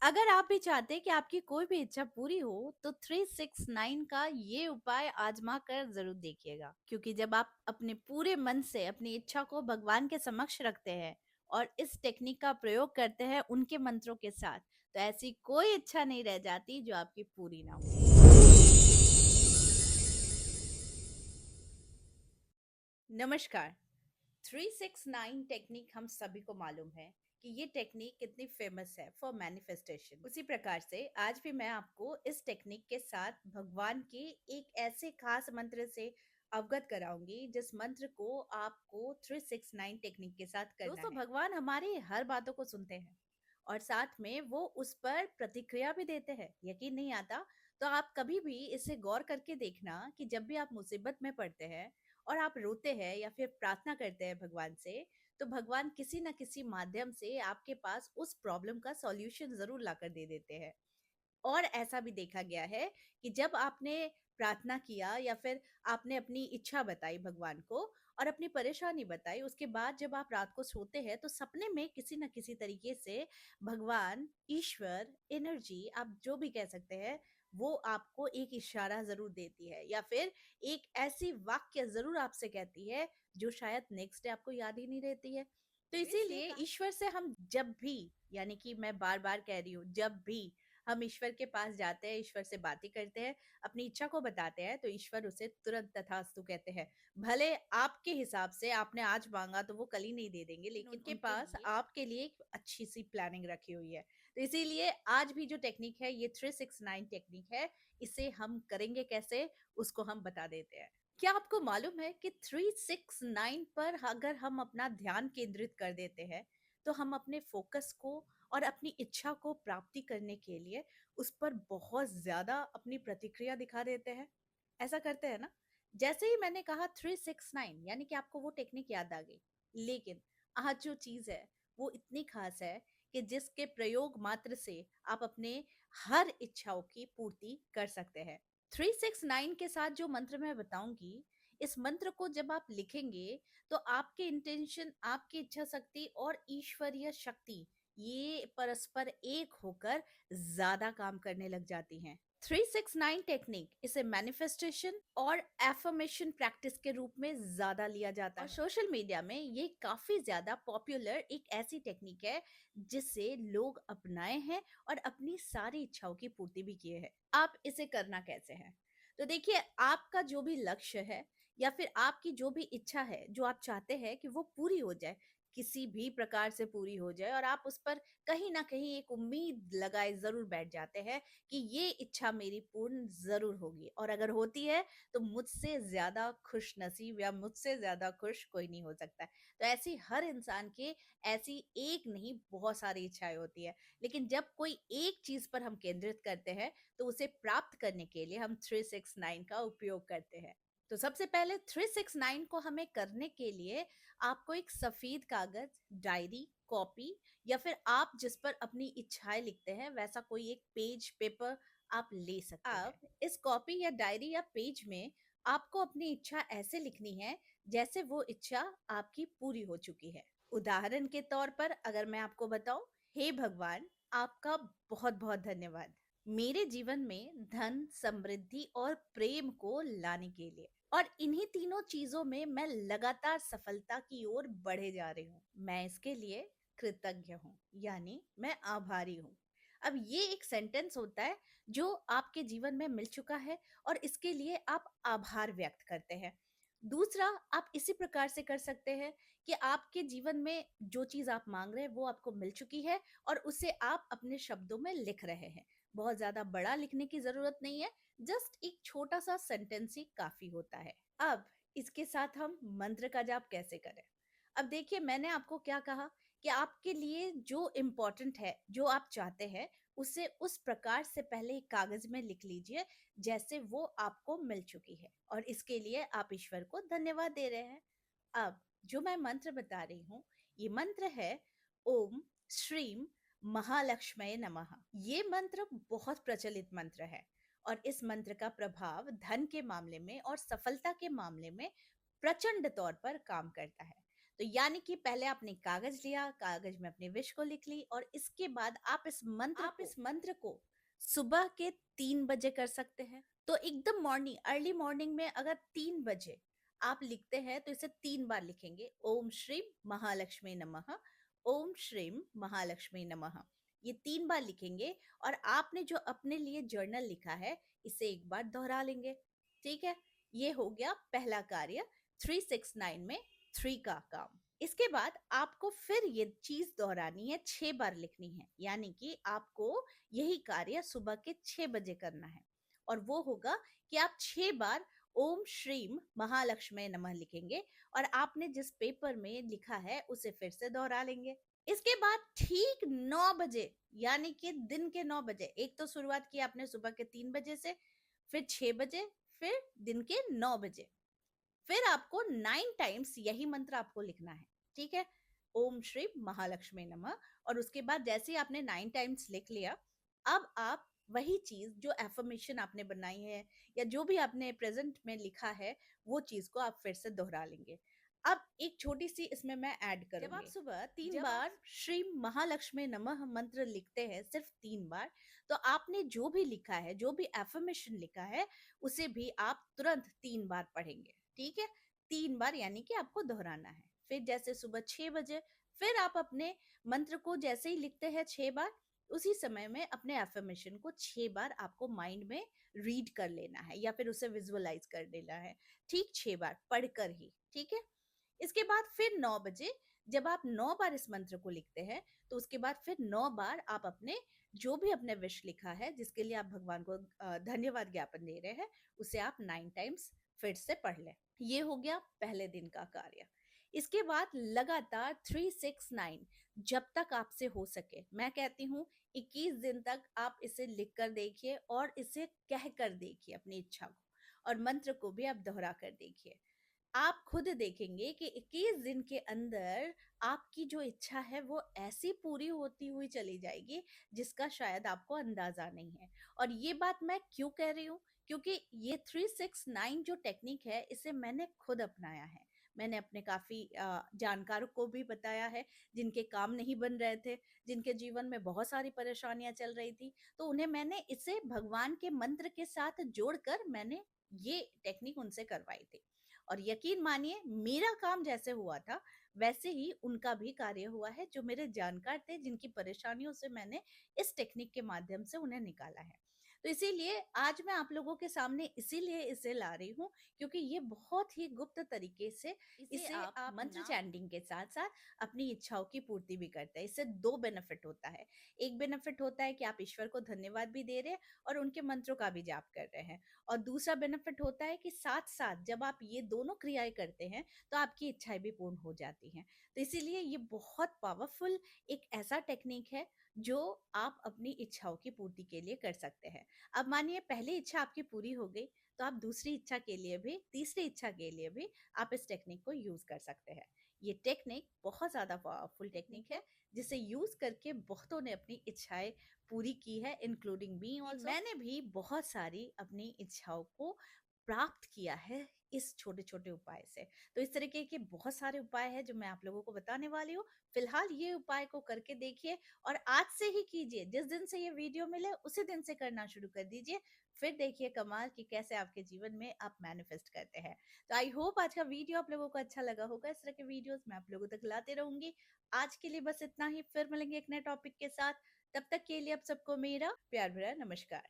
अगर आप भी चाहते हैं कि आपकी कोई भी इच्छा पूरी हो तो 369 का ये उपाय आजमा कर जरूर देखिएगा, क्योंकि जब आप अपने पूरे मन से अपनी इच्छा को भगवान के समक्ष रखते हैं और इस टेक्निक का प्रयोग करते हैं उनके मंत्रों के साथ, तो ऐसी कोई इच्छा नहीं रह जाती जो आपकी पूरी ना हो। नमस्कार। 369 टेक्निक हम सभी को मालूम है कि ये टेक्निक कितनी फेमस है फॉर मैनिफेस्टेशन। उसी प्रकार से आज भी मैं आपको इस टेक्निक के साथ भगवान के एक ऐसे खास मंत्र से अवगत कराऊंगी जिस मंत्र को आपको 369 टेक्निक के साथ करना दोस्तों, है। भगवान हमारी हर बातों को सुनते हैं और साथ में वो उस पर प्रतिक्रिया भी देते हैं। यकीन नहीं आता तो आप कभी भी इसे गौर करके देखना कि जब भी आप मुसीबत में पड़ते हैं और आप रोते हैं या फिर प्रार्थना करते हैं भगवान से, तो भगवान किसी न किसी माध्यम से आपके पास उस प्रॉब्लम का सॉल्यूशन जरूर लाकर दे देते हैं। और ऐसा भी देखा गया है कि जब आपने प्रार्थना किया या फिर आपने अपनी इच्छा बताई भगवान को और अपनी परेशानी बताई, उसके बाद जब आप रात को सोते हैं तो सपने में किसी न किसी तरीके से भगवान, ईश्वर, एनर्जी, आप जो भी कह सकते हैं, वो आपको एक इशारा जरूर देती है या फिर एक ऐसी वाक्य जरूर आपसे कहती है जो शायद नेक्स्ट डे आपको याद ही नहीं रहती है। तो इसीलिए ईश्वर से हम जब भी, यानी कि मैं बार बार कह रही हूँ, जब भी हम ईश्वर के पास जाते हैं, ईश्वर से बातें करते हैं, अपनी इच्छा को बताते हैं, तो ईश्वर उसे तुरंत तथास्तु कहते हैं। भले आपके हिसाब से आपने आज मांगा तो वो कल ही नहीं दे देंगे, लेकिन उनके पास आपके लिए एक अच्छी सी प्लानिंग रखी हुई है। तो इसीलिए आज भी जो टेक्निक है, ये 369 टेक्निक है, इसे हम करेंगे कैसे, उसको हम बता देते हैं। क्या आपको मालूम है कि 369 पर अगर हम अपना ध्यान केंद्रित कर देते हैं, तो हम अपने फोकस को और अपनी इच्छा को प्राप्ति करने के लिए उस पर बहुत ज्यादा अपनी प्रतिक्रिया दिखा देते हैं। ऐसा करते हैं ना? जैसे ही मैंने कहा 369, यानी कि आपको वो टेक्निक याद आ गई। लेकिन आज जो चीज है वो इतनी खास है कि जिसके प्रयोग मात्र से आप अपने हर इच्छाओं की पूर्ति कर सकते हैं। 369 के साथ जो मंत्र मैं बताऊंगी, इस मंत्र को जब आप लिखेंगे तो आपके इंटेंशन, आपकी इच्छा शक्ति और ईश्वरीय शक्ति, ये परस्पर एक होकर ज्यादा काम करने लग जाती हैं। 369 टेक्निक इसे मैनिफेस्टेशन और एफर्मेशन प्रैक्टिस के रूप में ज्यादा लिया जाता है और सोशल मीडिया में ये काफी ज्यादा पॉपुलर एक ऐसी टेक्निक है जिसे लोग अपनाए हैं और अपनी सारी इच्छाओं की पूर्ति भी किए हैं। आप इसे करना कैसे है? तो देखिए, आपका जो भी लक्ष्य है या फिर आपकी जो भी इच्छा है, जो आप चाहते हैं कि वो पूरी हो जाए, किसी भी प्रकार से पूरी हो जाए, और आप उस पर कहीं ना कहीं एक उम्मीद लगाए जरूर बैठ जाते हैं कि ये इच्छा मेरी पूर्ण जरूर होगी, और अगर होती है तो मुझसे ज्यादा खुश नसीब या मुझसे ज्यादा खुश कोई नहीं हो सकता है। तो ऐसी हर इंसान के ऐसी एक नहीं बहुत सारी इच्छाएं होती है, लेकिन जब कोई एक चीज पर हम केंद्रित करते हैं तो उसे प्राप्त करने के लिए हम 369 का उपयोग करते हैं। तो सबसे पहले 369 को हमें करने के लिए आपको एक सफेद कागज, डायरी, कॉपी या फिर आप जिस पर अपनी इच्छाएं लिखते हैं वैसा कोई एक पेज, पेपर आप ले सकते हैं। अब इस कॉपी या डायरी या पेज में आपको अपनी इच्छा ऐसे लिखनी है जैसे वो इच्छा आपकी पूरी हो चुकी है। उदाहरण के तौर पर अगर मैं आपको बताऊं, हे भगवान, आपका बहुत बहुत धन्यवाद मेरे जीवन में धन, समृद्धि और प्रेम को लाने के लिए, और इन्हीं तीनों चीजों में मैं लगातार सफलता की ओर बढ़े जा रही हूँ। मैं इसके लिए कृतज्ञ हूँ, यानी मैं आभारी हूँ। अब ये एक सेंटेंस होता है जो आपके जीवन में मिल चुका है और इसके लिए आप आभार व्यक्त करते हैं। दूसरा, आप इसी प्रकार से कर सकते हैं कि आपके जीवन में जो चीज आप मांग रहे हैं वो आपको मिल चुकी है और उसे आप अपने शब्दों में लिख रहे हैं। बहुत ज्यादा बड़ा लिखने की जरूरत नहीं है, जस्ट एक छोटा सा सेंटेंस ही काफी होता है। अब इसके साथ हम मंत्र का जाप कैसे करें? अब देखिए, मैंने आपको क्या कहा कि आपके लिए जो इम्पोर्टेंट है, जो आप चाहते हैं, उसे उस प्रकार से पहले एक कागज में लिख लीजिए जैसे वो आपको मिल चुकी है, और इसके लिए आप ईश्वर को धन्यवाद दे रहे हैं। अब जो मैं मंत्र बता रही हूँ, ये मंत्र है ओम श्रीम महालक्ष्मये नमः। ये मंत्र बहुत प्रचलित मंत्र है और इस मंत्र का प्रभाव धन के मामले में और सफलता के मामले में प्रचंड तौर पर काम करता है। तो यानी कि पहले आपने कागज लिया, कागज में अपनी विश को लिख ली और इसके बाद आप इस मंत्र को सुबह के 3 बजे कर सकते हैं। तो एकदम मॉर्निंग, अर्ली मॉर्निंग में अगर 3 बजे आप लिखते हैं तो इसे 3 बार लिखेंगे। ओम श्रीम महालक्ष्मी नमः, ओम श्रीम महालक्ष्मी नमः। ये 3 बार लिखेंगे और आपने जो अपने लिए जर्नल लिखा है इसे एक बार दोहरा लेंगे। ठीक है, ये हो गया पहला कार्य 369 में 3 का काम। इसके बाद आपको फिर ये चीज दोहरानी है, 6 बार लिखनी है, यानी कि आपको यही कार्य सुबह के 6 बजे करना है। और वो होगा कि आप 6 बार ओम श्रीम महालक्ष्मी नमः लिखेंगे और आपने जिस पेपर में लिखा है उसे फिर से दोहरा लेंगे। इसके बाद ठीक 9 बजे, यानी कि दिन के 9 बजे, एक तो शुरुआत की आपने सुबह के 3 बजे से, फिर 6 बजे, फिर दिन के 9 बजे, फिर आपको 9 टाइम्स यही मंत्र आपको लिखना है। ठीक है, ओम श्री महालक्ष्मी नमः। और उसके बाद जैसे ही आपने 9 टाइम्स लिख लिया, अब आप वही चीज जो एफर्मेशन आपने बनाई है या जो भी आपने प्रेजेंट में लिखा है वो चीज को आप फिर से दोहरा लेंगे। अब एक छोटी सी इसमें मैं ऐड करूंगी। जब आप सुबह 3 बार श्री महालक्ष्मी नमः मंत्र लिखते हैं, सिर्फ 3 बार, तो आपने जो भी लिखा है, जो भी एफर्मेशन लिखा है, उसे भी आप तुरंत 3 बार पढ़ेंगे। ठीक है, 3 बार यानी कि आपको दोहराना है। फिर जैसे सुबह 6 बजे फिर आप अपने मंत्र को जैसे ही लिखते हैं 6 बार, उसी समय में अपने एफर्मेशन को 6 बार आपको माइंड में रीड कर लेना है या फिर उसे विजुअलाइज कर लेना है। ठीक, 6 बार पढ़कर ही। ठीक है, इसके बाद फिर 9 बजे जब आप 9 बार इस मंत्र को लिखते हैं, तो उसके बाद फिर 9 बार आप अपने जो भी अपने विश लिखा है, जिसके लिए आप भगवान को धन्यवाद ज्ञापन दे रहे हैं, उसे आप 9 टाइम्स फिर से पढ़ लें। ये हो गया पहले दिन का कार्य। इसके बाद लगातार 369 जब तक आपसे हो सके, मैं कहती हूँ 21 दिन तक आप इसे लिख कर देखिए और इसे कह कर देखिए अपनी इच्छा को, और मंत्र को भी आप दोहरा कर देखिए। आप खुद देखेंगे कि 21 दिन के अंदर आपकी जो इच्छा है वो ऐसी पूरी होती हुई चली जाएगी जिसका शायद आपको अंदाजा नहीं है। और ये बात मैं क्यों कह रही हूँ, क्योंकि ये 369 जो टेक्निक है इसे मैंने खुद अपनाया है। मैंने अपने काफी जानकारों को भी बताया है, जिनके काम नहीं बन रहे थे, जिनके जीवन में बहुत सारी परेशानियां चल रही थी, तो उन्हें मैंने इसे भगवान के मंत्र के साथ जोड़कर मैंने ये टेक्निक उनसे करवाई थी। और यकीन मानिए मेरा काम जैसे हुआ था वैसे ही उनका भी कार्य हुआ है, जो मेरे जानकार थे, जिनकी परेशानियों से मैंने इस टेक्निक के माध्यम से उन्हें निकाला है। तो इसीलिए आज मैं आप लोगों के सामने इसीलिए इसे ला रही हूँ, क्योंकि ये बहुत ही गुप्त तरीके से इसे आप मंत्र चैंटिंग के साथ साथ अपनी इच्छाओं की पूर्ति भी करते हैं। इससे दो बेनिफिट होता है। एक बेनिफिट होता है कि आप ईश्वर को धन्यवाद भी दे रहे हैं और उनके मंत्रों का भी जाप कर रहे हैं। और दूसरा बेनिफिट होता है कि साथ साथ जब आप ये दोनों क्रियाएं करते हैं तो आपकी इच्छाएं भी पूर्ण हो जाती हैं। तो इसीलिए ये बहुत पावरफुल एक ऐसा टेक्निक है जो आप अपनी इच्छाओं की पूर्ति के लिए कर सकते हैं। अब मानिए पहली इच्छा आपकी पूरी हो गई, तो आप दूसरी इच्छा के लिए भी, तीसरी इच्छा के लिए भी आप इस टेक्निक को यूज कर सकते हैं। ये टेक्निक बहुत ज्यादा पावरफुल टेक्निक है, जिसे यूज करके बहुतों ने अपनी इच्छाएं पूरी की है, इंक्लूडिंग मी ऑल्सो। मैंने भी बहुत सारी अपनी इच्छाओं को प्राप्त किया है इस छोटे छोटे उपाय से। तो इस तरीके के बहुत सारे उपाय हैं जो मैं आप लोगों को बताने वाली हूँ। फिलहाल ये उपाय को करके देखिए और आज से ही कीजिए। जिस दिन से ये वीडियो मिले उसी दिन से करना शुरू कर दीजिए। फिर देखिए कमाल कि कैसे आपके जीवन में आप मैनिफेस्ट करते हैं। तो आई होप आज का वीडियो आप लोगों को अच्छा लगा होगा। इस तरह के वीडियोस मैं आप लोगों तक लाते रहूंगी। आज के लिए बस इतना ही, फिर मिलेंगे एक नए टॉपिक के साथ। तब तक के लिए आप सबको मेरा प्यार भरा नमस्कार।